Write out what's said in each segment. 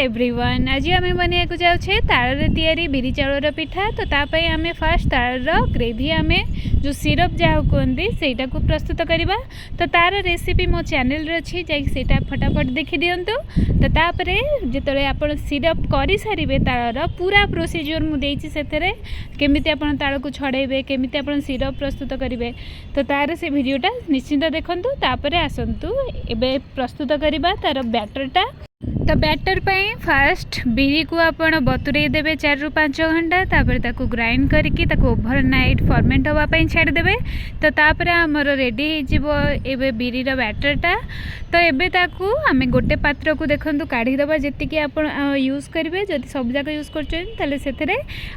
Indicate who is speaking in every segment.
Speaker 1: Everyone आज आम बनवाक जाऊे ताल तैयारी बिरी चाउर पिठा। तो तापाई आम फास्ट ताल ग्रेवी आम जो सिरप जहाँ कहते सेटा को प्रस्तुत करवा। तो तार रेसिपी मो चैनल अच्छी जाटा फटाफट देखी दिंतु। तो तापर जो आप सिरप कर सारे ताल पूरा प्रोसीजर मुझे केमी आप ताल को छड़े केमी आप सिरप प्रस्तुत करेंगे। तो तार से वीडियोटा निश्चिंत देखूँ। तापर आसतु एबे प्रस्तुत करवा तार बैटरटा। तो बैटर पाई फास्ट बिरी को आपण बतुरे देवे 4 ରୁ 5 घंटा। तापर ताकू ग्राइंड करके ताकू ओवरनाइट फर्मेंट होगा छाड़देवे। तो तापर आमर रेडी एबे बिरी रो बैटरटा। तो एबे ताकू आमे गोटे पात्र को देखंतु काढ़ीदेवा जी आप यूज करेंगे। जब सब जाक यूज कर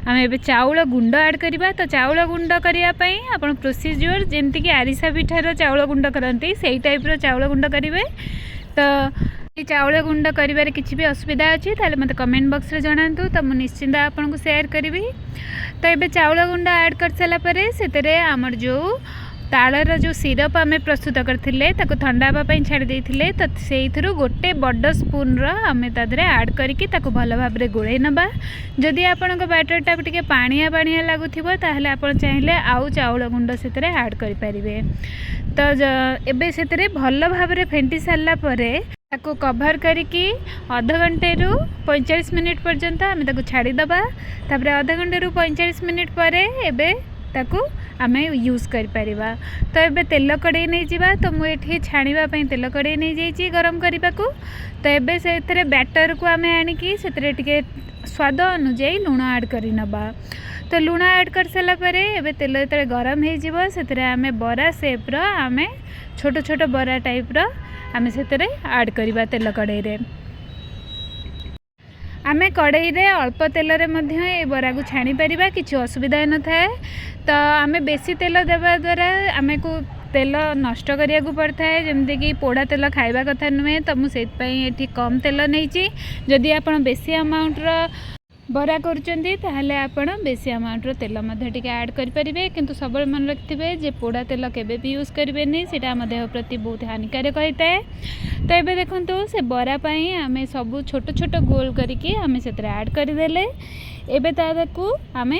Speaker 1: आम ए चाउल गुंड ऐड करवा। तो चाउल गुंड करने आप प्रोसीजर जमीक आरिसा पिठार चाउल गुंड करती से टाइप्र चाउल गुंड करेंगे। तो चाउल गुंड कर किसी भी असुविधा अच्छी ताले मत कमेंट बॉक्स रे जणातु। तो मुझे निश्चिंत आपको शेयर करी। तो ये चाउल गुंड ऐड कर सारापर से आमर जो तालर जो सिरप आम प्रस्तुत करते ठंडा हाँपाई छाड़ी देते। तो से गोटे बड़ स्पून आम ऐड करके भल भाव में गोले नवा। जदि आपण बैटरटा टे पाणिया पाणिया लगुव ताहले आप चाहिए आउ चाउल गुंड से ऐड करें। तो एबे से भल भाव में फेंटी सारापर ताको कभर करके आधा घंटे रु 45 मिनिट पर्यंत आम छाड़ीदबा। तापर आधा घंटे रु 45 मिनिट पर एबे ताको आम यूज कर परिबा। तो एबे तेल कड़े नहीं जावा। तो मुझे छाणीबा पई तेल कड़े नहीं जाइए गरम करने को। तो एबे से बैटर को आम आणिकी से स्वाद अनुजाई लुण ऐड कर नबा। तो लुण ऐड कर सारापर एबे तेल जो गरम हो आम बरा सेप्र आम छोट छोट बरा टाइप्र आम से ऐड करवा। तेल कड़े आम कड़े अल्प तेल रे बरा को छाणी पारिबा किसी असुविधा न थाए। तो आम बेसी तेल देवा द्वारा आम को तेल नष्ट करिया को पड़ता है जमती कि पोड़ा तेल खाइबा कथा नुहे। तो मुझे कम तेल नहीं। जदि आप बेसी अमाउंटर बरा करुँचे आपण बेसी अमाउंटर तेल ऐड करेंगे। किंतु सब मन रखिए जे पोड़ा तेल केबे भी यूज करेंगे सीटा आम देह प्रति बहुत हानिकारक होता है। तो ये देखो से बरा पाई आम सब छोट छोट गोल करके आम से ऐड करदे। एबे ताकू आम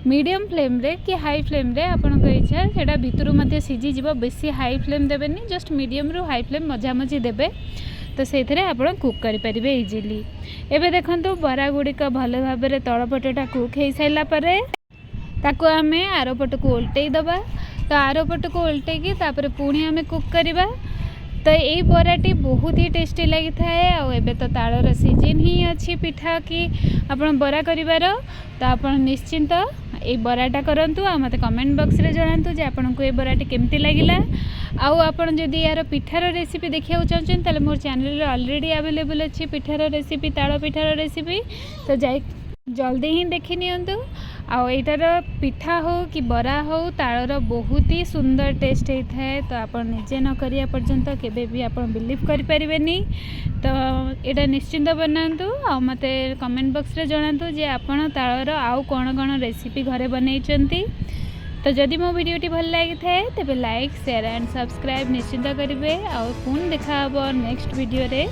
Speaker 1: मीडियम फ्लेम रे कि हाई फ्लेम रे आपन इच्छा से भितर मध्य सीझी बेसी हाई फ्लेम देवेनि जस्ट मीडियम रु हाई फ्लेम मझामझी देवे। तो से आप कुक करेंगे इजिली। एबे देखंतु बरा गुड़िक भल भाव में तलपटा कुक हो सारापर ताको आम आरपट को उल्टे दबा। तो आरपट को उल्टे तापर पुणी आम कुक करवा। तो यही बराटी बहुत ही टेस्टी लगी थाए। आबे तो तालर सीजन ही अच्छी पिठा कि आपन बरा करिवार। तो आप निश्चिंत ये बराटा करंतु आ मते कमेंट बॉक्स रे जणातु जे आपनको ये बराटी केमती लागिला। आउ आपन जदि यार पिठार रेसिपी देखिया चाहछन ताले मोर चैनल रे ऑलरेडी अवेलेबल अछि पिठार रेसिपी ताଳ पिठार रेसिपी। तो जाई जल्दी ही देखि नियंतु। आउ एटार पिठा हो कि बरा हो तालर बहुत ही सुंदर टेस्ट होता है। तो आप निजे न करिया पर्यंत केबे भी आप बिलीव करि परिबेनी। तो एटा निश्चिंत बनातु आ मते कमेंट बॉक्स रे जणातु जे आपण तालर आउ कोन कोन रेसिपी घरे बनैचंती। तो जदि मो वीडियोटी भल लगी थाए तेबे लाइक शेयर एंड सब्सक्राइब निश्चिंत करेंगे। आ पुन देखा नेक्स्ट वीडियो रे।